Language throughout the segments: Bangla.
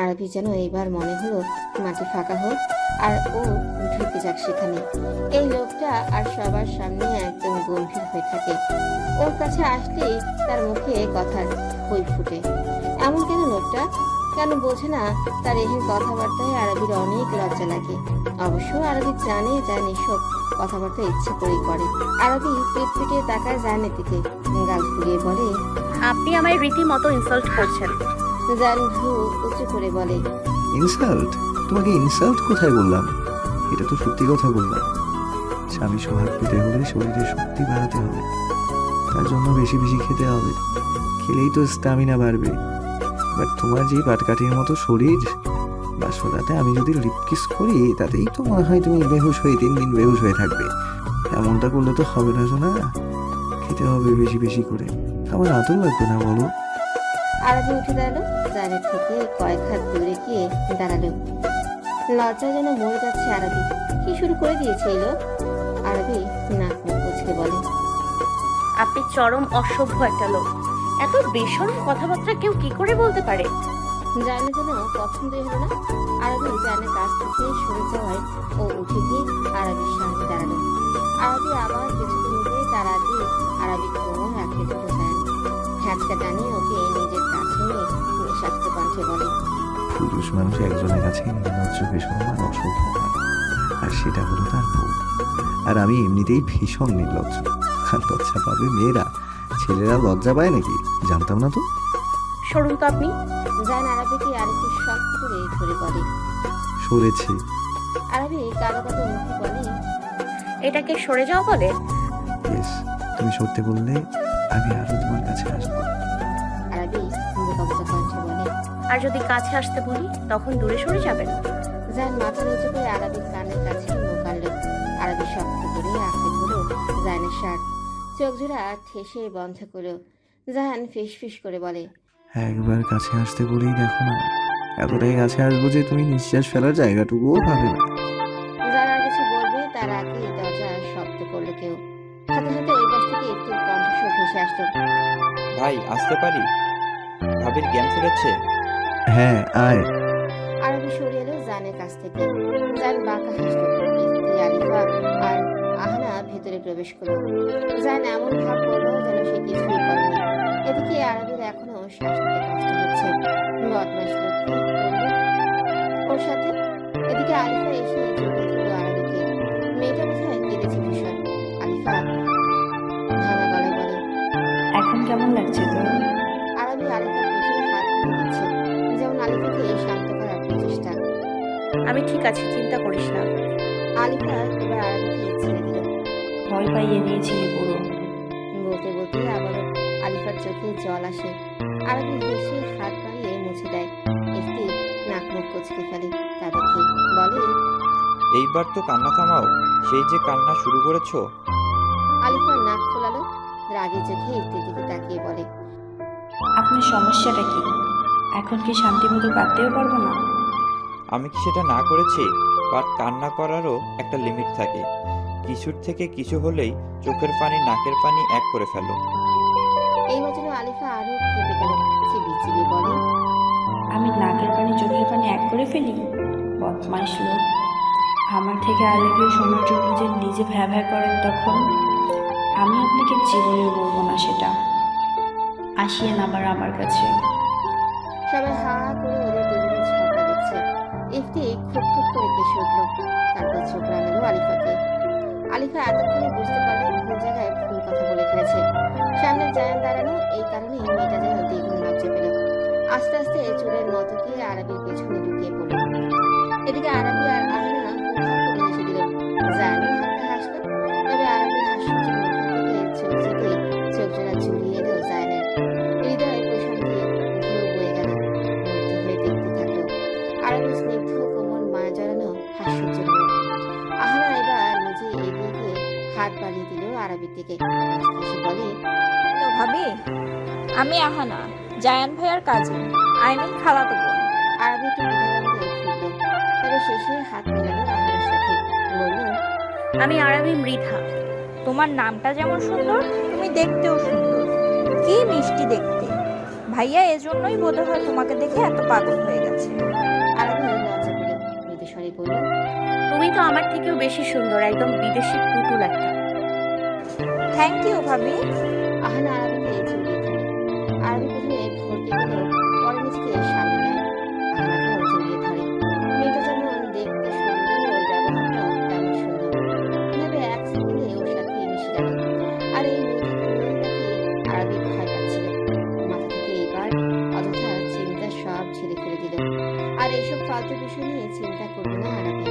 আরবি যেন এইবার মনে হলো মাটি ফাঁকা হোক আর ও ঢুকে যাক সেখানে। এই লোকটা আর সবার সামনে একদম গম্ভীর হয়ে থাকে। ওর কাছে আসলেই তার মুখে কথার হই ফুটে। এমন কেন লোকটা? কেন বোঝে না তার এই কথাবার্তায় আরবির অনেক লজ্জা লাগে। অবশ্য আরবি জানে এসব কথাবার্তা ইচ্ছে করেই করে। আরবি পেট পিটিয়ে তাকায় জানের দিকে, গাল ফুলিয়ে বলে, আপনি আমায় রীতিমতো ইনসাল্ট করছেন। জান ভ্রু উঁচু করে বলে, ইনসাল্ট? তোমাকে ইনসাল্ট কোথায় বললাম? এটা তো সত্যি কথা বললাম। স্বামী সোহাগ পেতে হলে শরীরে শক্তি বাড়াতে হবে, তার জন্য বেশি বেশি খেতে হবে। খেলেই তো স্টামিনা বাড়বে। বাট তোমার যে পাটকাঠির মতো শরীর, বাসরাতে আমি যদি লিপকিস করি তাতেই তো মনে হয় তুমি বেহুশ হয়ে 3 দিন বেহুশ হয়ে থাকবে। এমনটা করলে তো হবে না শোনা। খেতে হবে বেশি বেশি করে। আমার আদর লাগবে না বলো? আরবি উঠে দাঁড়ালো, জানের থেকে কয়েক হাত দূরে গিয়ে দাঁড়ালো। লজ্জা যেন মরে যাচ্ছে আরবি। কি শুরু করে দিয়েছে এই লোক? আরবি নাক মুখ কুঁচকে বলে, আপনি চরম অসভ্য একটা লোক। এত বেশরম কথাবার্তা কেউ কি করে বলতে পারে? জানে যেন পছন্দই হলো না। আরবি জানের কাছ থেকে সরে যাওয়ায় ও উঠে গিয়ে আরবির সামনে দাঁড়ালো। আরবি আবার পেছনে নিয়ে তার আগে আরবি কোমর আঁকড়ে ধরল জান। হ্যাঁচকা টানিয়ে ওকে নিজের কাছে নিয়ে নিঃস্বার্থ কণ্ঠে বলে, পুরুষ মানুষ একজনের কাছে নির্লজ্জ বেশরম আর অসভ্য হয়, আর সেটা হলো তার বউ। আর আমি এমনিতেই ভীষণ নির্লজ্জ। আর লজ্জা পাবে মেয়েরা, ছেলেরা লজ্জা পায় নাকি? জানতাম না তো। সরুন তো আপনি। জান আরবিকে আরেকটু শক্ত করে ধরে বলে। সরেছে। আরবি কারো কথা মুখে বলে, এটাকে সরে যাওয়া বলে? ইয়েস, তুমি সরতে বললে আমি আরো তোমার কাছে আসবো। আরবি বোকাবোকা কণ্ঠে বলে। আর যদি কাছে আসতে বলি তখন দূরে সরে যাবেন? জান মাথা নিচু করে আরবির কানের কাছে মুখ আনলো। আরবি শক্ত করে আঁকড়ে ধরলো জানের শার্ট, চোখ জোড়া ঠেসে বন্ধ করলো। জাহান ফিস ফিস করে বলে, একবার কাছে আসতে বলেই দেখো না, এতটাই কাছে আসবো যে তুমি নিঃশ্বাস ফেলার জায়গাটুকুও পাবে না। যারা আর কিছু বলবে তার আগে দরজা শব্দ করলো কেউ। সাথে সাথে ওই পাশ থেকে একটু কণ্ঠস্বর ভেসে আসলো, ভাই আসতে পারি? ভাবির জ্ঞান ফিরেছে। হ্যাঁ আয়। আরবি সরে এলো জানের কাছ থেকে। জান বাঁকা হাসলো। ইফতি, আলিফা আর আহনা ভেতরে প্রবেশ করলো। জান এমন ভাব করলো যেন সে কিছুই করেনি। এদিকে আরবির এখনো শ্বাস নিতে কষ্ট হচ্ছে। বদমাশ লোক কি করলো ওর সাথে? এদিকে আলিফা এসে জড়িয়ে ধরলো আরবিকে। মেয়েটা বোধহয় কেঁদেছে ভীষণ। আলিফা ভাঙা গলায় বলে, এখন কেমন লাগছে তোর? আরবি আলিফার পিঠে হাত দিয়ে দিচ্ছে, যেমন আলিফাকে শান্ত করার প্রচেষ্টা। আমি ঠিক আছি, চিন্তা করিস না। আলিফা এবার আরবিকে ছেড়ে দিল। ভয় পাইয়ে দিয়েছিলি পুরো। বলতে বলতে আবারও আলিফার চোখে জল আসে। আরবি হেসে হাত বাড়িয়ে মুছে দেয়। ইফতি নাক মুখ কুচকে ফেলে তা দেখে বলে, এইবার তো কান্না থামাও, সেই যে কান্না শুরু করেছো। আলিফা নাক ফোলালো, রাগে চোখে ইফতির দিকে তাকিয়ে বলে, আপনার সমস্যাটা কি? এখন কি শান্তিমতো কাঁদতেও পারবো না? আমি কি সেটা না করেছি? বাট কান্না করারও একটা লিমিট থাকে। কিছুর থেকে কিছু হলেই চোখের পানি নাকের পানি এক করে ফেলো। এই বছর আলিফা আরো খেপে গেল। চিবিয়ে চিবিয়ে বলে, আমি নাকের পানি চোখের পানি এক করে ফেলি? বদমাইশ লোক। আমার থেকে আলেকে শোনার জন্য যে নিজে ভ্যা ভ্যা করেন, তখন আমি আপনাকে জীবনেও বলবো না সেটা। আসিয়েন আবার আমার কাছে। সবাই হা হা করে ওদের দুজনের ঝগড়া দেখছে। ইফতি খুব খুব করে কেসে উঠল। তারপর চোখ রাঙালো আলিফাকে। আলিফা এতক্ষণে বুঝতে পারলো ভুল জায়গায় ভুল কথা বলে ফেলেছে। সামনে জায়ান দাঁড়ানো, এই কারণে মেয়েটা যেন দ্বিগুণ লজ্জা পেল। আস্তে আস্তে চুলের নতকে আরবির পেছনে ঢুকিয়ে পড়ল। এদিকে আরবি আর আহনা হু হা করে হেসে দিল। জায়ানও হালকা হাসলো। তবে আরবির হাস্যজ্জ্বল মুখের দিকে চোখ যেতেই চোখ জোড়া জুড়িয়ে এলো জায়ানের। হৃদয় প্রশান্তি ঢেউ বয়ে গেল। মুগ্ধ হয়ে দেখতে থাকলো আরবি স্নিগ্ধ কোমল মায়া জড়ানো হাস্যজ্জ্বল মুখ। আহনা এবার নিজে এগিয়ে গিয়ে হাত বাড়িয়ে দিল আরবির দিকে। হেসে বলে, হ্যালো ভাবি, আমি আহানা, জায়ান ভাইয়ার কাজিন, খালাতো বোন। আরবি একটু দ্বিধাদ্বন্দ্বে ফুটল, তবে শেষে হাত মেলালো আহনার সাথে। বলল, আমি আরবি মৃধা। তোমার নামটা যেমন সুন্দর, তুমি দেখতেও সুন্দর। কি মিষ্টি দেখতে। ভাইয়া এজন্যই বোধহয় তোমাকে দেখে এত পাগল হয়ে গেছে। থেকেও বেশি সুন্দর, একদম বিদেশি পুতুল একটা। থ্যাংক ইউ ভাবি। আহানা আরবিকে জড়িয়ে ধরে। আরবি প্রথমে ভরকে গেলেও পরে নিজেকে সামনে নেয়। আহানাকেও জড়িয়ে ধরে। মেয়েটা যেমন দেখতে সুন্দর, ওর ব্যবহারটাও তেমন সুন্দর। কিভাবে এক সেকেন্ডে ওর সাথে মিশে গেল। আর এই মেয়েটাকে আরবি ভয় পাচ্ছিল। মাথা থেকে এবার অযথা চিন্তা সব ছেড়ে ফেলে দিল। আর এইসব ফালতু বিষয় নিয়ে চিন্তা করবে না আরবি।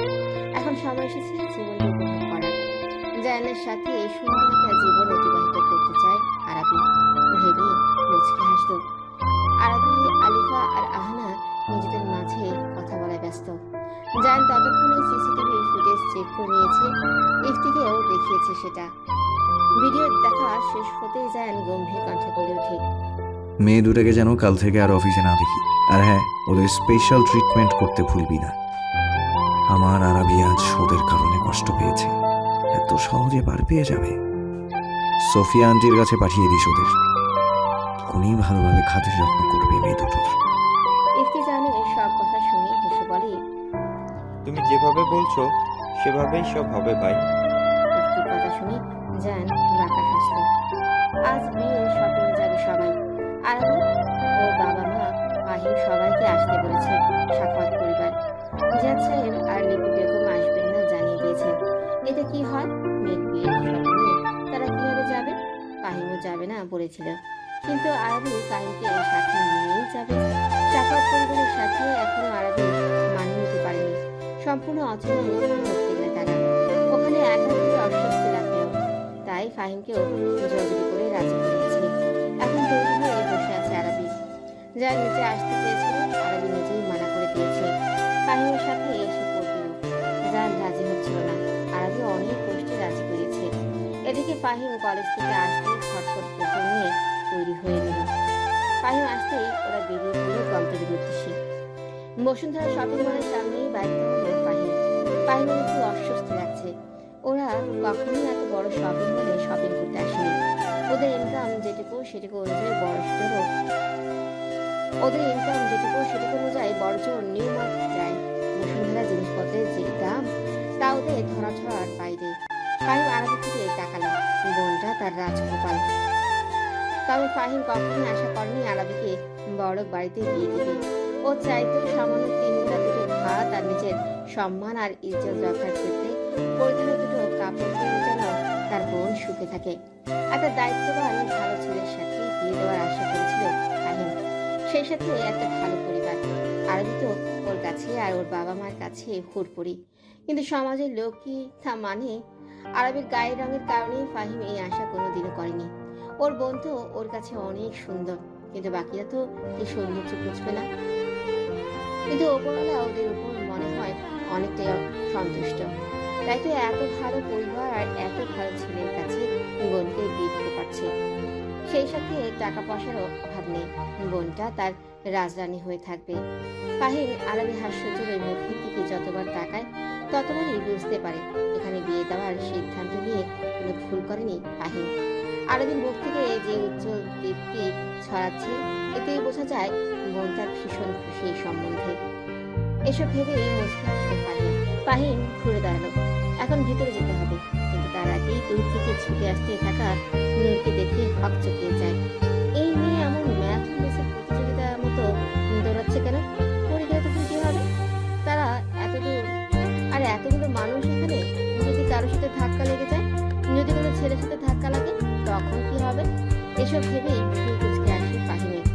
এখন সময় এসেছে জীবনকে উপভোগ করার। জায়ানের সাথে এই সুন্দর একটা জীবন অতিবাহিত করতে চায় আরবি ভেবে মুচকি হাসল। আরবি, আলিফা আর আহানা নিজেদের মাঝে কথা বলায় ব্যস্ত। জায়ান ততক্ষণে সিসিটিভি ফুটেজ চেক করে নিয়েছে, ইফতিকেও দেখিয়েছে সেটা। ভিডিও দেখা শেষ হতেই জায়ান গম্ভীর কণ্ঠে বলে ওঠে, মেয়ে দুটাকে যেন কাল থেকে আর অফিসে না দেখি। আর হ্যাঁ, ওদের স্পেশাল ট্রিটমেন্ট করতে ভুলবি না। আমার আরবি আজ ওদের কারণে কষ্ট পেয়েছে, এত সহজে পার পেয়ে যাবে। সোফিয়া আন্টির কাছে পাঠিয়ে দিস ওদের, উনি ভালোভাবে খাতির যত্ন করবে মেয়ে দুটোর। ইফতি জায়ানের সব কথা শুনে হেসে বলে, তুমি যেভাবে বলছো সেভাবেই সব হবে ভাই। ইফতির কথা শুনে জায়ান বাঁকা হাসল। আজ বিয়ের শপিংয়ে যাবে সবাই। আরবি, ওর বাবা মা, ফাহিম সবাইকে আসতে বলেছে। সাখাওয়াত পরিবার, জিয়াদ সাহেব আর লিপি বেগম আসবেন না জানিয়ে দিয়েছেন। এতে কি হয়, মেয়ের বিয়ের শপিংয়ে তারা কিভাবে যাবে? ফাহিমও যাবে না বলেছিল, কিন্তু আরবি ফাহিমকে সাথে নিয়েই যাবে। সাখাওয়াত পরিবারের সাথে এখনো আরবি মানিয়ে নিতে পারেনি। সম্পূর্ণ অচেনা লোক ধরতে গেলে তারা ওখানে একা থেকে অস্বস্তি লাগবে। তাই ফাহিমকেও জোরাজুরি করে রাজি করিয়েছে। এখন তৈরি হয়ে বসে আছে আরবি। যা নিচে আসতে চেয়েছিল আরবি নিজেই মানা করে দিয়েছে। ফাহিমের সাথে এসে পড়বেও। যা রাজি হচ্ছিল না, আরবি অনেক কষ্টে রাজি করেছে। এদিকে ফাহিম কলেজ থেকে আসতে ছটফট পোশাক নিয়ে তৈরি হয়ে নিল। ফাহিম আসতেই ওরা বেরিয়ে পড়ল গন্তব্যের উদ্দেশ্যে। বসুন্ধরা শপিং মলের সামনেই বাইক থামালো ফাহিম। ফাহিমের একটু অস্বস্তি লাগছে। ওরা কখনোই এত বড় শপিং মলে শপিং করতে আসেনি। ওদের ইনকাম যেটুকু সেটুকু অনুযায়ী বড় জোর নিউ মার্কেট যায়। বসুন্ধরা জিনিসপত্রের যে দাম তা ওদের ধরাছোঁয়ার বাইরে। ফাহিম আরবি থেকে তাকালো, বোনটা তার রাজকোপাল। তবে ফাহিম কখনোই আশা করেনি আরবিকে বড় বাড়িতে বিয়ে দিবে। ও চাইতো সামান্য 3 বেলা দুটো ভাত আর নিজের সম্মান আর ইজ্জত রক্ষার ক্ষেত্রে পরিধানে দুটো কাপড় কিনে যেন তার বোন সুখে থাকে। একটা দায়িত্ববান ভালো ছেলের সাথে বিয়ে দেওয়ার আশা করেছিল ফাহিম, সেই সাথে একটা ভালো পরিবার। আরবি তো ওর কাছে আর ওর বাবা মার কাছে হুড়পড়ি, কিন্তু সমাজের লোক কি তা মানে? আরবির গায়ের রঙের কারণে ফাহিম এই আশা কোনোদিনও করেনি। ওর বোন তো ওর কাছে অনেক সুন্দর, কিন্তু বাকিরা তো এই সৌন্দর্য বুঝবে না। কিন্তু ওপরওয়ালা ওদের উপর মনে হয় অনেকটাই সন্তুষ্ট। তাই তো এত ভালো পরিবার আর এত ভালো ছেলের কাছে বোনকে বিয়ে দিতে পারছে। সেই সাথে টাকা পয়সারও অভাব নেই, বোনটা তার রাজরানী হয়ে থাকবে। ফাহিম আরবি হাস্যজোর মুখের দিকে যতবার তাকায় ততবারই বুঝতে পারে এখানে বিয়ে দেওয়ার সিদ্ধান্ত নিয়ে কোনো ভুল করেনি ফাহিম। আরবির মুখ থেকে যে উজ্জ্বল দীপ্তি ছড়াচ্ছে, এতেই বোঝা যায় বোন তার ভীষণ খুশি এই সম্বন্ধে। এসব ভেবেই মুচকি হাসল ফাহিম। ফাহিম ঘুরে দাঁড়ালো, এখন ভিতরে যেতে হবে, কিন্তু তার আগেই দূর থেকে ছুটে আসতে থাকা নূরকে দেখে হক চকিয়ে যায়। এই মেয়ে এমন ম্যাথ রেসের প্রতিযোগিতার মতো দৌড়াচ্ছে কেন? পড়ে গেলে তখন কি হবে? তারা এতদূর আর এতগুলো মানুষ এখানে, যদি কারোর সাথে ধাক্কা লেগে যায়, যদি কোনো ছেলের সাথে ধাক্কা লাগে তখন কি হবে? এসব ভেবেই ভুল কুচকে আসে ফাহিমের।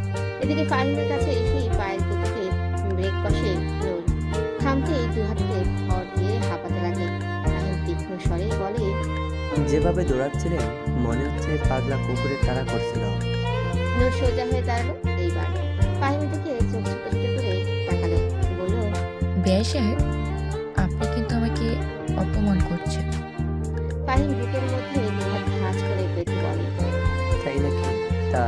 এদিকে ফাহিমের কাছে এসেই পায়ের গতিতে ব্রেক কষে নূর। থামতেই দু হাতে ভর দিয়ে হাঁপাতে লাগে। ফাহিম তীক্ষ্ণ স্বরে বলে, যেভাবে দৌড়াচ্ছিলেন মনে হচ্ছে পাগলা কুকুরের তাড়া করছিল। নূর সোজা হয়ে দাঁড়ালো। এইবার ফাহিমের দিকে চোখ ছোট ছোট করে তাকালো, বলল, বেয়াই সাহেব, আপনি কিন্তু আমাকে অপমান করছেন। ফাহিম বুকের মধ্যে দুহাত ভাঁজ করে বেঁধে বলে, তাই নাকি? তা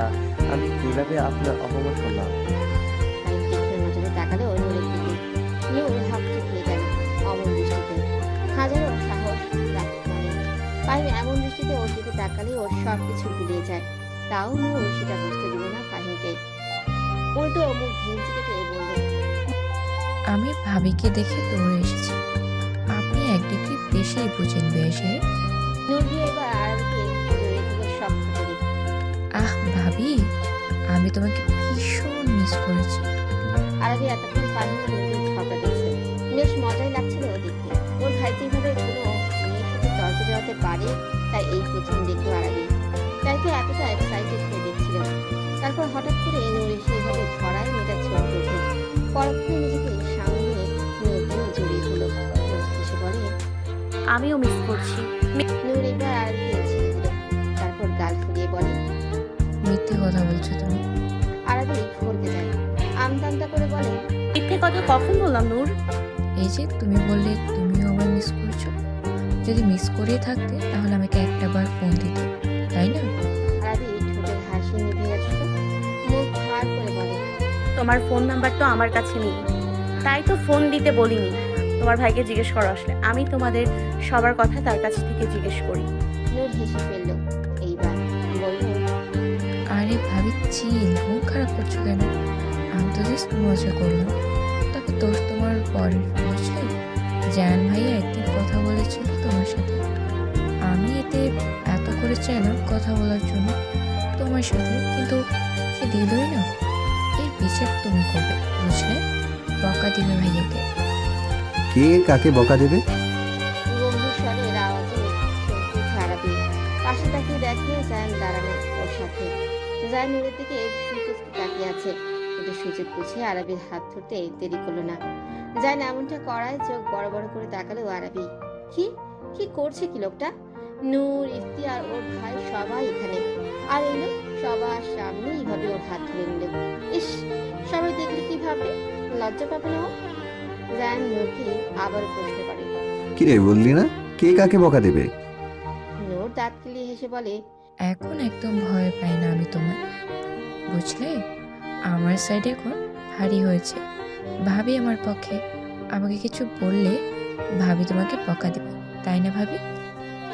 আমি কিভাবে আপনার অপমান করলাম? ফাহিম তীক্ষ্ণ নজরে তাকালো নূরের দিকে। নূর হক চুকিয়ে গেল অমন দৃষ্টিতে। হাজারো সাহস রাখতে পারে। ফাহিম এমন দৃষ্টিতে ওর দিকে তাকালে ওর সব কিছু গুলিয়ে যায়। তাও নূর সেটা বুঝতে দিল না ফাহিমকে। উল্টো মুখ ভেঙচি কেটে বলল, আমি ভাবিকে দেখে দৌড়ে এসেছি। আপনি 1 ডিগ্রি বেশি বুঝেন বেশে। নুরবি এবার আরবিকে জড়িয়ে দিল শক্ত করে। আহ ভাবি, আমি তোমাকে ভীষণ মিস করেছি। আরবি এতক্ষণ ফাহিমের নুরবির ঝগড়া দেখছে, বেশ মজাই লাগছিল দেখতে। ওর ভাই যেভাবে কোনো মেয়ের সাথে তর্ক জড়াতে পারে তাই এই প্রথম দেখলো আরবি, তাই তো এতটা এক্সাইটেড হয়ে দেখছিল। তারপর হঠাৎ করে নুরি সেইভাবে ধরায় মেয়েটা চমকে ওঠে। পরক্ষণে নিজেকে সামনে নিয়ে নুরবিও জড়িয়ে দিল। হেসে বলে, আমিও মিস করছি। নূর এবার আরবিকে ছেড়ে দিল, তারপর গাল ফুলিয়ে বলে, মিথ্যে কথা বলছো তুমি। আরবি ভরকে যায়, আমতামতা করে বলে, মিথ্যে কথা কখন বললাম নূর? এই যে তুমি বললে তুমিও আমার মিস করছো, যদি মিস করেই থাকতে তাহলে আমাকে একটা বার ফোন দিতে, তাই না? আরবি ঠোঁটের হাসি নিভে আসল, মুখ ভার করে বলে, তোমার ফোন নাম্বার তো আমার কাছে নেই, তাই তো ফোন দিতে বলিনি। তোমার ভাইকে জিজ্ঞেস করো, আসলে আমি তোমাদের সবার কথা তার কাছ থেকে জিজ্ঞেস করি। নূর হেসে ফেলল। এইবার বলল, আরে ভাবি চিল, মন খারাপ করছো কেন? আমি তো জাস্ট মজা করলাম। তবে দোষ তোমার পরের, বুঝলে? জায়ান ভাইয়া একদিন কথা বলেছিল তোমার সাথে, আমি এতে এত করে চাইলাম কথা বলার জন্য তোমার সাথে, কিন্তু সে দিলই না। এর বিচার তুমি করবে, বুঝলে? বকা দিবে ভাইয়াকে। কে কাকে বকা দেবে? গম্ভীর স্বরের আওয়াজে চমকে ওঠে আরবি। পাশে তাকিয়ে দেখে জায়ান দাঁড়ানো ওর সাথে। জায়ান নূরের দিকে সুচুকে তাকিয়ে আছে, কিন্তু সুযোগ বুঝে আরবির হাত ধরতে দেরি করলো না। জায়ান এমনটা করায় চোখ বড় বড় করে তাকালো আরবি। কি কি করছে কি লোকটা? নূর, ইফতিয়ার, ওর ভাই সবাই এখানে, আর এই লোক সবার সামনে এইভাবে ওর হাত ধরে নিল। ইস, সবাই দেখলে কি ভাববে? লজ্জা পাবে না ও? জায়ান নূরকে আবার প্রশ্ন করে। কি রে, বললি না কে কাকে বকা দেবে? নূর দাঁত কিলিয়ে হেসে বলে, এখন একদম ভয় পাই না আমি তোমার, বুঝলে? আমার সাইড এখন ভারী হয়েছে। ভাবি আমার পক্ষে, আমাকে কিছু বললে ভাবি তোমাকে বকা দেবে, তাই না ভাবি?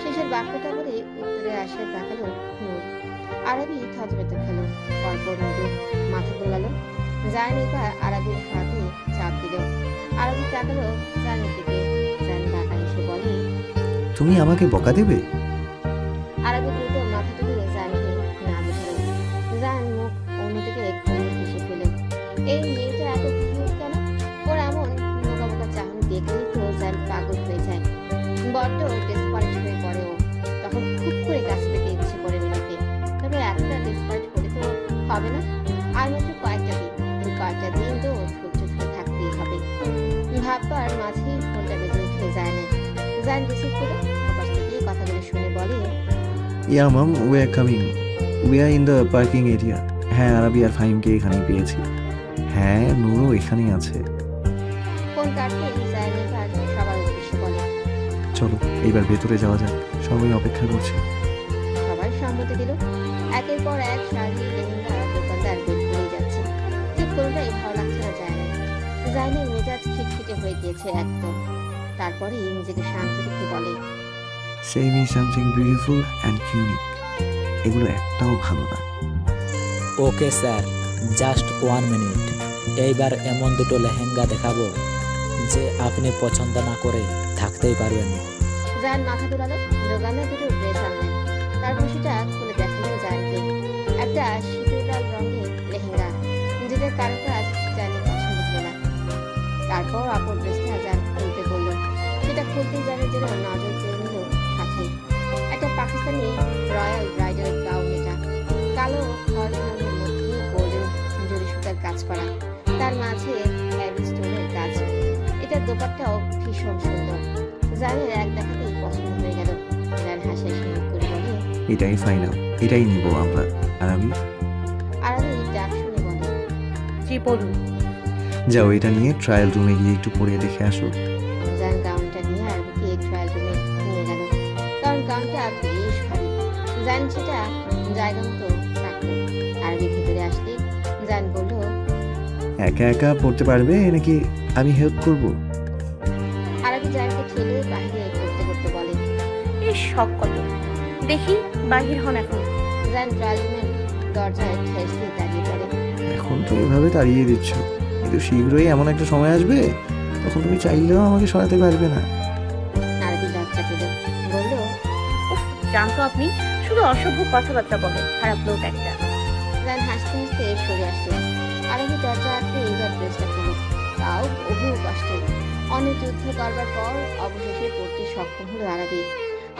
শেষের বাক্যটা বলে উত্তরে আসায় তাকালো নূর। আরবি থতমত খেলো, পরপর নূর মাথা দোলালো। জায়ান এবার আরবির হাতে চাপ দিল। আরবি তাকালো জায়ানের দিকে। জায়ান ঢাকা এসে বলে, তুমি আমাকে বকা দেবে? আরবি দ্রুত মাথা তুলে জায়ানকে না বোঝালো। জায়ান মুখ অন্যদিকে ঘুরিয়ে হেসে ফেলে। এই মেয়েটা এত কিউট কেন? ওর এমন বোকা বোকা চাহনি দেখলেই তো জায়ান পাগল হয়ে যায়। বড্ড ডেসপারেট হয়ে পড়ে ও। তখন খুব করে গাছ পেতে ইচ্ছে করে মেয়েকে। তবে এতটা ডেসপারেট হলে তো হবে না। আর মাত্র কয়েকটা দিন, এই কয়েকটা দিন তো ধৈর্য ধরে থাকতেই হবে। ভাববার মাঝেই ফোনটা বেজে উঠে যায় না। জায়ান রিসিভ করে ওপাশ থেকে কথাগুলো শুনে বলে, yeah mom, we are coming, we are in the parking area. হ্যাঁ, আরবি আর ফাহিমকে এখানেই পেয়েছি। হ্যাঁ, নূরও এখানেই আছে। ফোন কাটতে জায়ান এবার সবার উদ্দেশ্যে বলে, চলো এইবার ভেতরে যাওয়া যাক, সবাই অপেক্ষা করছে। সবাই সম্মতি দিল। একের পর এক শাড়ি, লেহেঙ্গা, দোকানদার বের করেই যাচ্ছে। ঠিক কোনোটাই ভালো লাগছে না জায়ানের। জায়ানের মেজাজ খিটখিটে হয়ে গিয়েছে একদম। তারপরে নিজেকে শান্ত রেখে বলে, say me something beautiful and unique. এগুলো একটাও ভালো না। Okay sir, just 1 minute. এইবার এমন দুটো লেহেঙ্গা দেখাবো যে আপনি পছন্দ না করে থাকতেই পারবেন না। জায়ান মাথা দোলালো। দোকানে দুটো ড্রেস আনলেন, তারপর সেটা খুলে দেখালো জায়ানকে। একটা সিঁদুর লাল রঙের লেহেঙ্গা, যেটা কারো কাজ জায়ানের পছন্দ হলো না। তারপর অপর ড্রেসটা জায়ান খুলতে বললো। সেটা খুলতেই জায়ানের জন্য নজর কেড়ে নিল সাথে। একটা পাকিস্তানি রয়্যাল ব্রাইডাল গাউন, এটা কালো খয়েরি রঙের মধ্যে গোল্ডেন জরি সুতার কাজ করা, তার মাঝে হ্যাভি স্টোনের কাজ। এটার দোপাট্টাও ভীষণ সুন্দর। জায়ানের এক দেখাতেই পছন্দ হয়ে গেল। জায়ান হাসি হাসি মুখ করে বলে, এটাই ফাইনাল, এটাই নিব আমরা। আর আমি আরবি ডাক শুনে বলে, জি বলুন। যাও, এটা নিয়ে ট্রায়াল রুমে গিয়ে একটু পরে দেখে আসো। জায়ান গাউনটা নিয়ে আরবিকে ট্রায়াল রুমে নিয়ে গেল, কারণ গাউনটা বেশ ভারী। জায়ান সেটা জায়গা মতো রাখলো। আরবি ভিতরে আসলে জায়ান বলল, একা একা পড়তে পারবে নাকি আমি হেল্প করব? আরবি জায়ানকে ঠেলে বাইরে করতে করতে বলে, এই শখ কত, দেখি বাহির হন এখন। জায়ান ট্রায়াল রুমের দরজায় ঠেস দিয়ে দাঁড়িয়ে পড়ে। এখন তো এভাবে তাড়িয়ে দিচ্ছ, কিন্তু শীঘ্রই এমন একটা সময় আসবে তখন তুমি চাইলেও আমাকে সরাতে পারবে না। আরবি লজ্জা জানতো আপনি শুধু অসভ্য কথাবার্তা বলে, খারাপ লোক একটা। জায়ান হাসতে হাসতে সরে আসলো। আরবি দরজা আটকে এইবার ড্রেসটা খুলল, তাও বহু কষ্টে। অনেক যুদ্ধ করবার পর অবশেষে পড়তে সক্ষম হলো আরবি।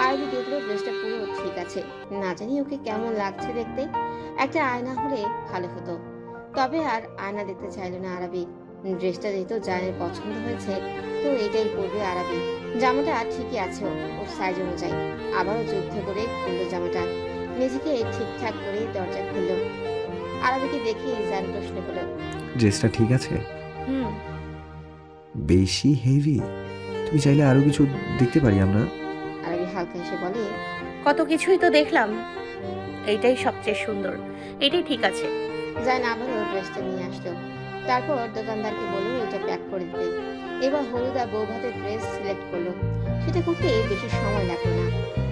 আরবি দেখলো ড্রেসটা পুরো ঠিক আছে। না জানি ওকে কেমন লাগছে দেখতে, একটা আয়না হলে ভালো হতো। তবে আর আয়না দেখতে চাইলো না আরবি। ড্রেসটা যেহেতু জায়ানের পছন্দ হয়েছে, তো এটাই পরবে আরবি। জামাটা ঠিকই আছে ওর সাইজ অনুযায়ী। আবারও যুদ্ধ করে খুললো জামাটা, নিজেকে ঠিকঠাক করে দরজা খুললো। আরবিকে দেখে জায়ান প্রশ্ন করলো, ড্রেসটা ঠিক আছে? হুম। বেশি হেভি? তুমি চাইলে আরো কিছু দেখতে পারি আমরা? আরবি হালকা হেসে বলে, কত কিছুই তো দেখলাম, এইটাই সবচেয়ে সুন্দর, এটাই ঠিক আছে। জায়ান আবারও ড্রেসটা নিয়ে আসলো। তারপর দোকানদারকে বললো এটা প্যাক করে দিতে। এবার হলুদ আর বৌভাতের ড্রেস সিলেক্ট করলো। সেটা করতে বেশি সময় লাগলো না।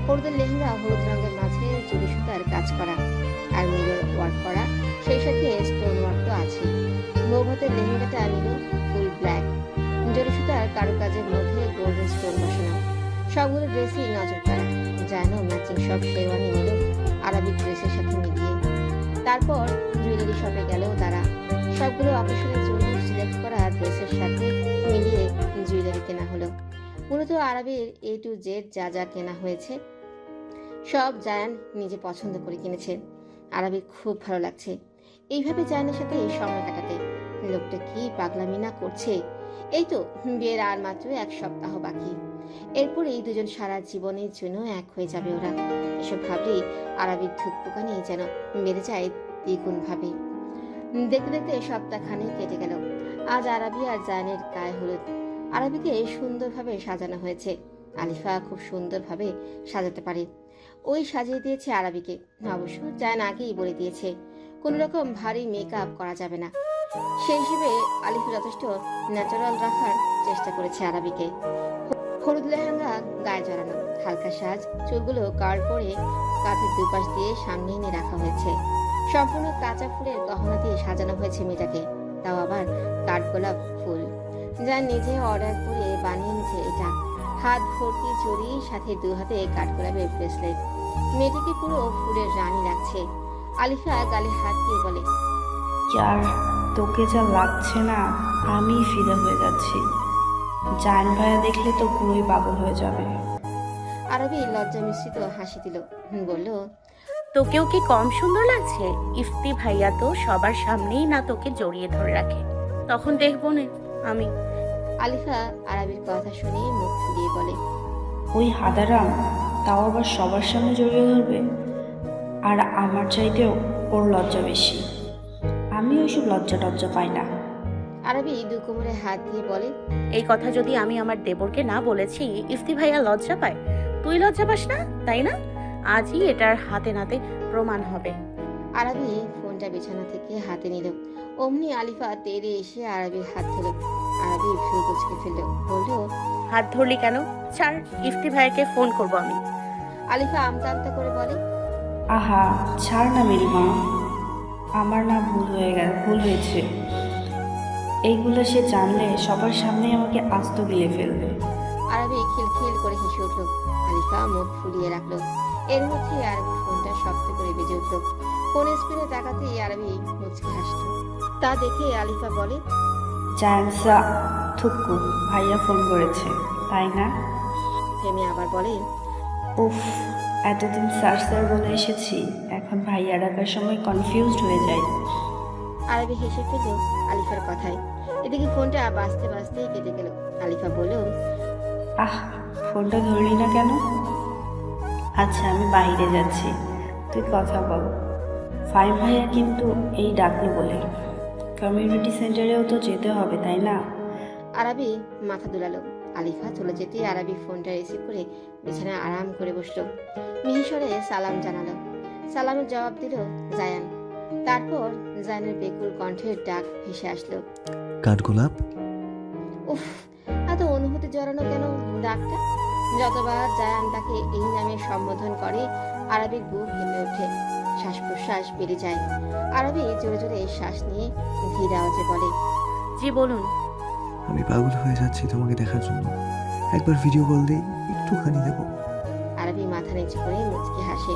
হলুদের লেহেঙ্গা হলুদ রঙের মাঝে জুড়ি সুতার কাজ করা আর মিরর ওয়ার্ক করা, সেই সাথে স্টোন ওয়ার্ক তো আছে। বৌভাতের লেহেঙ্গাটা নিল ফুল ব্ল্যাক, জুড়ি সুতার কারুকাজের মধ্যে গোল্ডেন স্টোন বসানো। সবগুলো ড্রেসই নজর কাড়া। জানো ম্যাচিং সব শেরওয়ানি নিল আরবিক ড্রেসের সাথে মিলিয়ে। তারপর জুয়েলারি শপে গেল তারা। সবগুলো অকেশনের জন্য সিলেক্ট করা ড্রেসের সাথে মিলিয়ে জুয়েলারি কেনা হলো। মূলত আরবের A to Z যা যা কেনা হয়েছে সব জায়ান নিজে পছন্দ করে কিনেছে। আরবির খুব ভালো লাগছে এইভাবে জায়ানের সাথে সময় কাটাতে। লোকটা কি পাগলামি না করছে। এই তো বিয়ের আর মাত্র 1 সপ্তাহ বাকি। এরপরে এই দুজন সারা জীবনের জন্য এক হয়ে যাবে ওরা। এসব ভাবলেই আরবির ধুকপুকানি যেন বেড়ে যায় দ্বিগুণ ভাবে। দেখতে দেখতে সপ্তাহখানেক কেটে গেল। আজ আরবি আর জায়ানের গায়ে হলুদ। আরবিকে সুন্দরভাবে সাজানো হয়েছে। আলিফা খুব সুন্দরভাবে সাজাতে পারে, ওই সাজিয়ে দিয়েছে আরবিকে। অবশ্য জায়ান আগেই বলে দিয়েছে কোন রকম ভারী মেকআপ করা যাবে না। সেই হিসেবে আলিফা যথেষ্ট ন্যাচারাল রাখার চেষ্টা করেছে আরবিকে। হলুদ লেহেঙ্গা গায়ে জড়ানো, হালকা সাজ, চুলগুলো কার্ল করে কাঁধের দুপাশ দিয়ে সামনে এনে রাখা হয়েছে। সম্পূর্ণ কাঁচা ফুলের গহনা দিয়ে সাজানো হয়েছে মেয়েটাকে, তাও আবার কাঠগোলাপ ফুল, যা নিজে অর্ডার করে বানিয়ে নিয়েছে এটা। হাত ভর্তি চুড়ি, সাথে 2 হাতে কাঠগোলাপের ব্রেসলেট। মেয়েটিকে পুরো ফুলের রানী লাগছে। আলিফা গালে হাত দিয়ে বলে, यार তোকে যা লাগছে না, আমি ফিদা হয়ে যাচ্ছি। জায়ান ভাইয়া দেখলে তো পুরোই পাগল হয়ে যাবে। আরবি লজ্জা মিশ্রিত হাসি দিল, বলল, তোকেও কি কম সুন্দর লাগছে? ইফতি ভাইয়া তো সবার সামনেই না তোকে জড়িয়ে ধরে রাখে, তখন দেখবো না আমি। আলিফা আরবির কথা শুনে মুখ ফুলিয়ে বলে, ওই হাদারাম তাও আবার সবার সামনে জড়িয়ে ধরবে। আর আমার চাইতেও ওর লজ্জা বেশি। আমি ওইসব লজ্জা টজ্জা পাই না। আরবি 2 কোমরে হাত দিয়ে বলে, এই কথা যদি আমি আমার দেবরকে না বলেছি, ইফতি ভাইয়া লজ্জা পায়, তুই লজ্জা পাস না, তাই না? আজই এটার হাতে নাতে প্রমাণ হবে। আরবি ফোনটা বিছানা থেকে হাতে নিল। অমনি আলিফা তেড়ে এসে আরবির হাত ধরল। আরবি ভ্রু কুঁচকে ফেলল, বলল, হাত ধরলি কেন? ছাড়, ইফতি ভাইয়াকে ফোন করবো আমি। আলিফা আমতা আমতা করে বলে, আহা ছাড় না মেরি মা, আমার না ভুল হয়েছে। এইগুলো সে জানলে সবার সামনেই আমাকে আস্ত গিলে ফেলবে। আরবি খিলখিল করে হেসে উঠল। আলিফা মুখ ফুলিয়ে রাখলো। এর মধ্যে আরবি ফোনটা শক্ত করে বেজে উঠল। ফোনের স্ক্রিনে তাকাতেই আরবি মুচকি হাসল। তা দেখে আলিফা বলে, জায়ানসা থুক্কু ভাইয়া ফোন করেছে, তাই না? থেমে আবার বলে, উফ, এতদিন স্যার স্যার বলে এসেছি, এখন ভাইয়া ডাকার সময় কনফিউজড হয়ে যাই। আরবি হেসে ফেলল আলিফার কথায়। এদিকে ফোনটা বাজতে বাজতেই কেটে গেল। আলিফা বলল, আহ, ফোনটা ধরলি না কেন? আচ্ছা আমি বাইরে যাচ্ছি, তুই কথা বল। ফাইম ভাইয়া কিন্তু এই ডাকলো বলে কমিউনিটি সেন্টারেও তো যেতে হবে, তাই না? আরবি মাথা দুলালো। আলিফা চলে যেতে আরবি ফোনটা রিসিভ করে বিছানায় আরাম করে বসলো। মিহিসরে সালাম জানালো। সালামের জবাব দিল জায়ান। তারপর জায়ানের বেকুল কণ্ঠের ডাক ভেসে আসলো, কাঠগোলাপ? উফ, এত অনুভূতি জড়ানো কেন ডাকটা? যতবার জায়ান তাকে এই নামে সম্বোধন করে আরবির বুক হেমে ওঠে, শ্বাস প্রশ্বাস বেড়ে যায়। আরবি জোরে জোরে শ্বাস নিয়ে ধীর আওয়াজে বলে, জি বলুন। আমি পাগল হয়ে যাচ্ছি তোমাকে দেখার জন্য। একবার ভিডিও কল দিই, একটুখানি দেবো? আরবি মাথা মাথা নিচু করে মুচকি হাসে।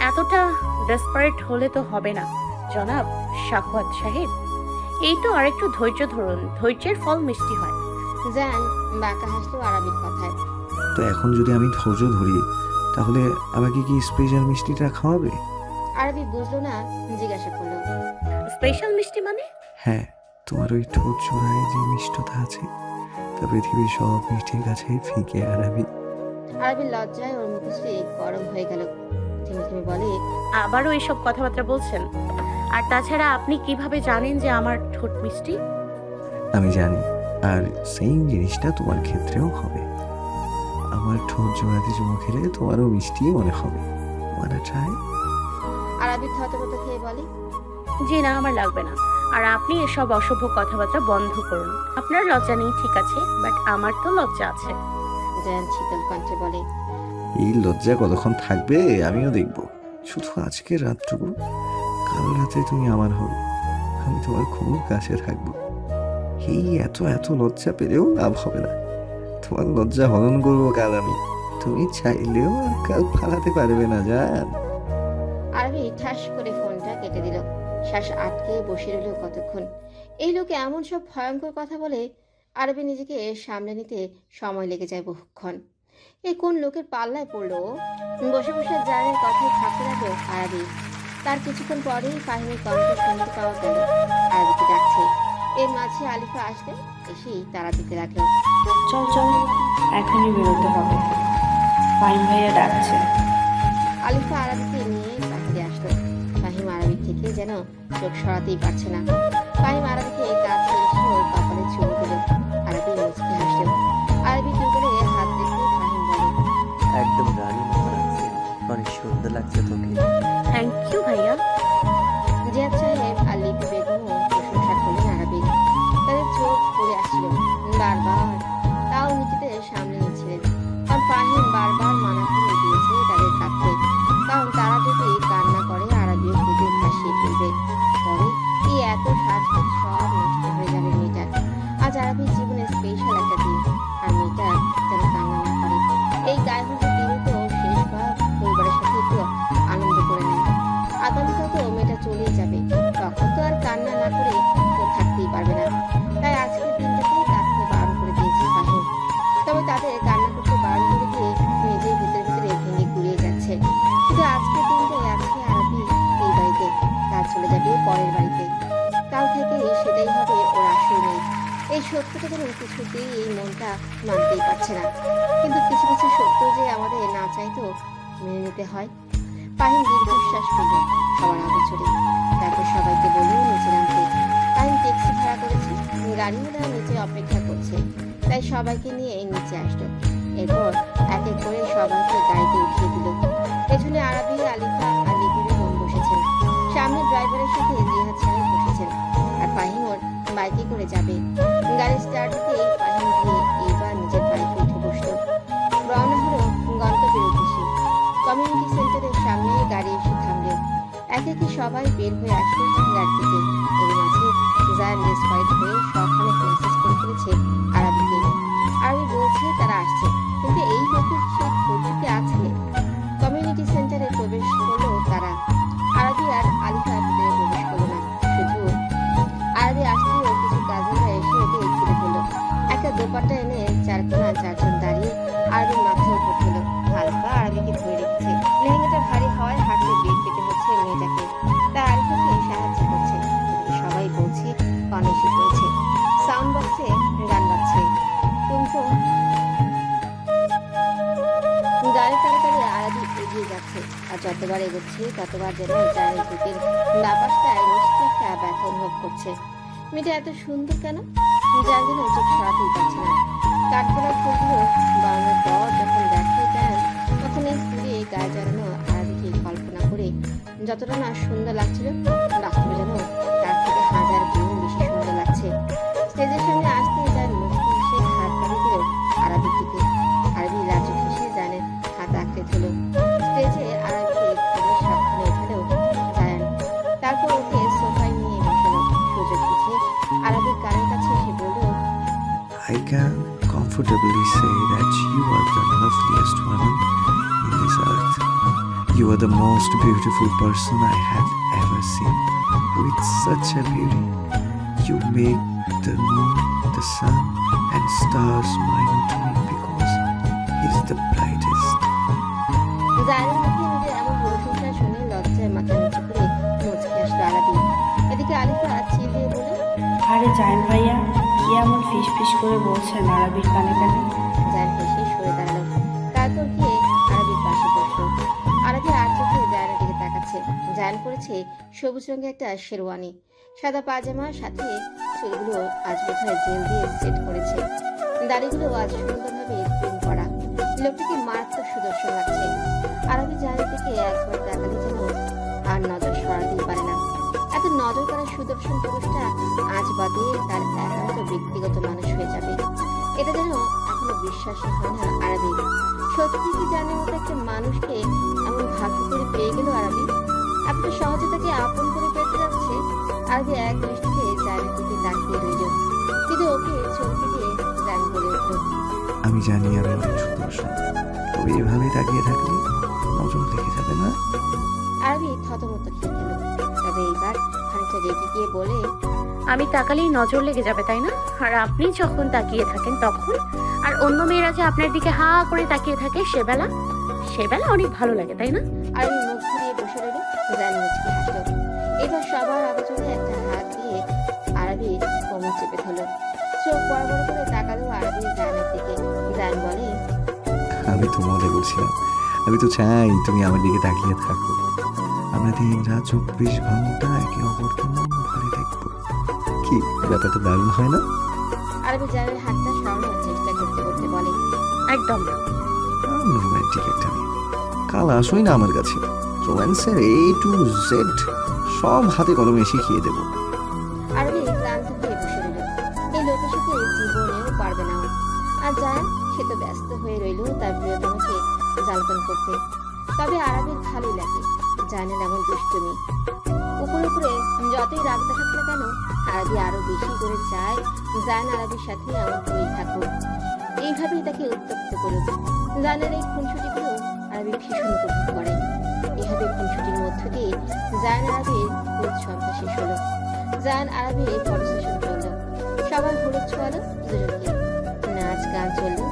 এতটা ডেসপারেট হলে তো হবে না জনাব শাকওয়াত সাহেব। এই তো আরেকটু ধৈর্য ধরুন, ধৈর্যের ফল মিষ্টি হয়। জায়ান বাঁকা হাসলো আরবির কথায়। তো এখন যদি আমি ধৈর্য ধরি তাহলে আমাকে কি স্পেশাল মিষ্টিটা খাওয়াবে? আরবি বুঝলো না, জিজ্ঞাসা করলো, স্পেশাল মিষ্টি মানে? হ্যাঁ, তোমার ওই ঠোঁট জোড়ায় যে মিষ্টতা আছে তা পৃথিবীর সব মিষ্টির কাছে ফিকে। আরবি আরবির লজ্জায় ওর মুখশ্রী গরম হয়ে গেল। থেমে থেমে বলে, আবারও এসব কথাবার্তা বলছেন? আর তাছাড়া আপনি কিভাবে জানেন যে আমার ঠোঁট মিষ্টি? আমি জানি, আর সেম জিনিসটা তোমার ক্ষেত্রেও হবে। আমার ঠোঁট জোড়াতে চুমু খেলে তোমারও মিষ্টি মনে হবে। মানে ট্রাই? আরবি থতমত খেয়ে বলে, জি না, আমার লাগবে না। আর আপনি এসব অসভ্য কথাবার্তা বন্ধ করুন। আপনার লজ্জা নেই ঠিক আছে, বাট আমার তো লজ্জা আছে। জায়ান শীতল কণ্ঠে বলে, এই লজ্জা কতক্ষণ থাকবে আমিও দেখব। শুধু আজকের রাতটুকু, কাল রাতে তুমি আমার হবে, আমি তোমার খুব কাছে থাকবো। এই এত এত লজ্জা পেলেও লাভ হবে না, তোমার লজ্জা হরণ করবো কাল আমি। তুমি চাইলেও আর কাল ফালাতে পারবে না জান। আরবি ঠাস করে ফোনটা কেটে দিল। শ্বাস আটকে বসে রইল কতক্ষণ। এই লোকে এমন সব ভয়ঙ্কর কথা বলে, আরবি নিজেকে সামলে নিতে সময় লেগে যায় বহুক্ষণ। এ কোন লোকের পাল্লায় পড়লো? বসে বসে জানের কথায় থাকতে লাগলো আরবি। তার কিছুক্ষণ পরেই ফাহিমের কণ্ঠ শুনতে পাওয়া গেল আরবিকে ডাকছে। এর মাঝে আলিফা আসলে এসেই তারা দিতে লাগলো। চল চল, এখনই বেরোতে হবে, ফাহিম ভাইয়া ডাকছে। আলিফা আরবিকে নিয়ে বাহিরে আসলো। ফাহিম আরবির থেকে যেন চোখ সরাতেই পারছে না। ফাহিম আরবিকে কাছে এসে ওর কপালে চুমু দিল। আরবি মুচকি হাসলো। আরবি দুপুরে হাত রেখে ফাহিম বলে, একদম রানী মতো লাগছে, অনেক সুন্দর লাগছে তোকে। থ্যাংক ইউ ভাইয়া। জিয়াদ সাহেব আর লিপি বেগমও প্রশংসা করলেন আরবির। তাদের চোখ পড়ে আসছিল বারবার, তাও নিজেদের সামনে নিচ্ছিলেন। কারণ ফাহিম বারবার মানা করে দিয়েছে তাদের কাঁদতে, কারণ তারা যদি কান্না করে আরবিও খুঁজে ভাসিয়ে ফেলবে। পরে এই এত সাজগোজ সব নষ্ট হয়ে যাবে মেয়েটার। আজ আরবির জীবনে স্পেশাল একটা দিন, আর মেয়েটা যেন কান্না না করে। এই গায়ে হলুদের দিনে তো শেষবার পরিবারের সাথে একটু আনন্দ করে নেয়। আগামীকাল তো মেয়েটা চলেই যাবে, তখন তো আর কান্না না করে কেউ থাকতেই পারবে না। তাই আজকের দিনটাকে কাঁদতে বারণ করে দিয়েছে ফাহিম। তবে তাদের কান্না করতে বারণ করে দিয়ে নিজের ভিতরে ভিতরে ভেঙে গুড়িয়ে যাচ্ছে। শুধু আজকের দিনটাই আছে আরবি এই বাড়িতে, কাল চলে যাবে পরের বাড়িতে। কাল থেকে সেটাই হবে ওর আসল মেয়ে। এই সত্যটা যেন কিছুতেই এই মনটা মানতেই পারছে না। কিন্তু কিছু কিছু সত্য যে আমাদের না চাইতো মেনে নিতে হয়। ফাহিম দীর্ঘশ্বাস ফেলল সবার আগে চলে। তারপর সবাইকে বলল নিচে নামতে। ফাহিম ট্যাক্সি ভাড়া করেছে, গাড়িওয়ালা নিচে অপেক্ষা করছে, তাই সবাইকে নিয়ে নিচে আসলো। এরপর এক এক করে সবাইকে গাড়িতে উঠিয়ে দিল। পেছনে আরবি, আলিফা আর লিপি বেগম বসেছেন। সামনে ড্রাইভারের সাথে জিহাদ সাহেব বসেছেন। আর ফাহিম ওর বাইকে করে যাবে। গাড়ি স্টার্ট দিতেই ফাহিম গিয়ে এইবার নিজের বাইকে উঠে বসলো। রওনা হলো গন্তব্যের উদ্দেশ্যে। কমিউনিটি সেন্টারের সামনে গাড়ি এসে থামলো। একে একে সবাই বের হয়ে আসলো গাড়ি থেকে। এর মাঝে জায়ান ডেসপারেট হয়ে সবখানে মেসেজ করে ফেলেছে আরবিকে। আরবি বলছে তারা আসছে, কিন্তু এই লোকের সে খোঁজকে আছে। কমিউনিটি সেন্টারে প্রবেশ করলো তারা। আরবি আর আলিফা ভিতরে প্রবেশ করলো না। শুধু আরবি আসতেও কিছু কাজেরা এসে ওকে ঘিরে ফেললো। একটা দোপাট্টা এনে চারকোনা চারজন দাঁড়িয়ে আরবির মাথার উপর ফেলো। আলিফা আরবিকে ধরে রেখেছে। লেহেঙ্গাটা ভারী হওয়ায় হাঁটতে বের পেতে হচ্ছে মেয়েটাকে। তা আরিফাকে সাহায্য করছে। এদিকে সবাই বলছে পানি এসে পড়েছে। সাউন্ড বক্সে গান বাজছে। টুমটুম গাড়ি তাড়ে তাড়ে আরবি এগিয়ে যাচ্ছে। আর যতবার এগোচ্ছে ততবার যেন জানের বুকের বাপাসটায় মিষ্টি একটা ব্যথা অনুভব করছে। মেয়েটা এত সুন্দর কেন? যার যেন চোখ সরাতেই পারছে না। কাঠগোলাপ ফুলগুলো বানানোর পর যখন দেখে যান, তখন এই ফুলে গায়ে জড়ানো আরবিকে কল্পনা করে যতটা না সুন্দর লাগছিল, বাস্তবে যেন তার থেকে হাজার গুণ বেশি সুন্দর লাগছে। স্টেজের সামনে আসতে যান মুশকিল সে হাত বাড়িয়ে দিল আরবির দিকে। আরবি লাজুক হেসে জানের হাত আঁকড়ে ধরল। স্টেজে আরবিকে খুবই সাবধানে ওঠালো জায়ান। তারপর ওকে সোফায় নিয়ে বসালো। সুযোগ বুঝে আরবির কানের কাছে এসে বলল, I can comfortably say that you are the loveliest woman in this this earth. You are the most beautiful person I have ever seen. With such a beauty, you make the moon, the sun, and stars smile to me because he's the brightest. জায়ানের মুখে নিজের এমন প্রশংসা শুনে লজ্জায় মাথা নিচু করে মুচকি আসলো আরাবি। এদিকে আলিফা চিল্লিয়ে বলে, আরে জায়ান ভাইয়া কি এমন ফিস ফিস করে বলছেন আরবির কানে কানে? জায়ান হেসে সরে দাঁড়ালো। তারপর গিয়ে আরাবির পাশে বসলো। আরাবি আর চোখে জায়ানের দিকে তাকাচ্ছে। জায়ান পরেছে সবুজ রঙের একটা শেরওয়ানি, সাদা পাজামার সাথে চুলগুলো আজ বোধহয় জেল দিয়ে সেট করেছে, দাড়িগুলো আজ সুন্দরভাবে ট্রিম করা। লোকটিকে মারাত্মক সুদর্শন লাগছে। আরাবি জায়ানের দিকে একবার তাকালে যেন আর নজর সরাতেই পারে না। এত নজর করা সুদর্শন পুরুষটা আজ বাদে তার একান্ত ব্যক্তিগত মানুষ হয়ে যাবে, এটা যেন এখনো বিশ্বাসই হয় না আরাবি। সত্যি কি জানার মতো একটা মানুষকে এমন ভাগ্য করে পেয়ে গেল আরাবি? এত সহজে তাকে আপন করে পেতে যাচ্ছে। আরাবি এক দৃষ্টিতে জায়ানের দিকে তাকিয়ে রইল, কিন্তু ওকে চমকে দিয়ে জায়ান বলে উঠল, আমি জানি আমি অনেক সুদর্শন, তবে এভাবে তাকিয়ে থাকলে নজর লেগে যাবে না? আরবি থতমত খেয়ে গেল। তবে এইবার খানিকটা রেগে গিয়ে বলে, আমি তাকালেই নজর লেগে যাবে তাই না? আর আপনি যখন তাকিয়ে থাকেন তখন? আর অন্য মেয়েরা যে আপনার দিকে হা করে তাকিয়ে থাকে সেবেলা অনেক ভালো লাগে তাই না? আরবি মুখ ঘুরিয়ে বসে রইল। জায়ান মুচকি হাসল। এবার সবার আলোচনায় একটা হাত দিয়ে আরবি কোমর চেপে ধরল। চোখ বড় বড় করে তাকালো আরবি জায়ানের দিকে। জায়ান বলে, আমি তো মজা করছিলাম, আমি তো চাই তুমি আমার দিকে তাকিয়ে থাকো। আমরা দিন রাত 24 ঘন্টা একে অপরকে মন ভরে দেখবো। কি ব্যাপারটা দারুণ হয় না? আরবি জায়ানের হাতটা সরানোর চেষ্টা করতে করতে বলে, একদম না। রোম্যান্টিক একটা মেয়ে, কাল আসোই না আমার কাছে, রোম্যান্সের A to Z সব হাতে কলমে শিখিয়ে দেবো। আরবি ক্লান্ত হয়ে বসে রইল। এই লোকের সাথে জীবনেও পারবে না ও। আর জায়ান সে তো ব্যস্ত হয়ে রইল তার প্রিয়তমকে জ্বালাতন করতে। তবে আরবির ভালোই লাগে জায়ানের এমন দুষ্টুমি। উপরে উপরে যতই রাগ দেখাক না কেন, আরবি আরো বেশি করে চায় জায়ান আরবির সাথে এমন করেই থাকুক, এইভাবেই তাকে উত্তপ্ত করুক। জায়ানের এই খুনসুটিগুলো আরবি ভীষণ উপভোগ করে। এভাবে খুনসুটির মধ্য দিয়ে জায়ান আরবির হলুদ সন্ধ্যা শেষ হলো। জায়ান আরবির ফটো সেশন চললো। সবাই হলুদ ছোঁয়ালো দুজনকে, নাচ গান চললো।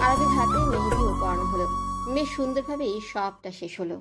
আরবির হাতে মেহেদিও পরানো হলো। বেশ সুন্দরভাবেই সবটা শেষ হলো।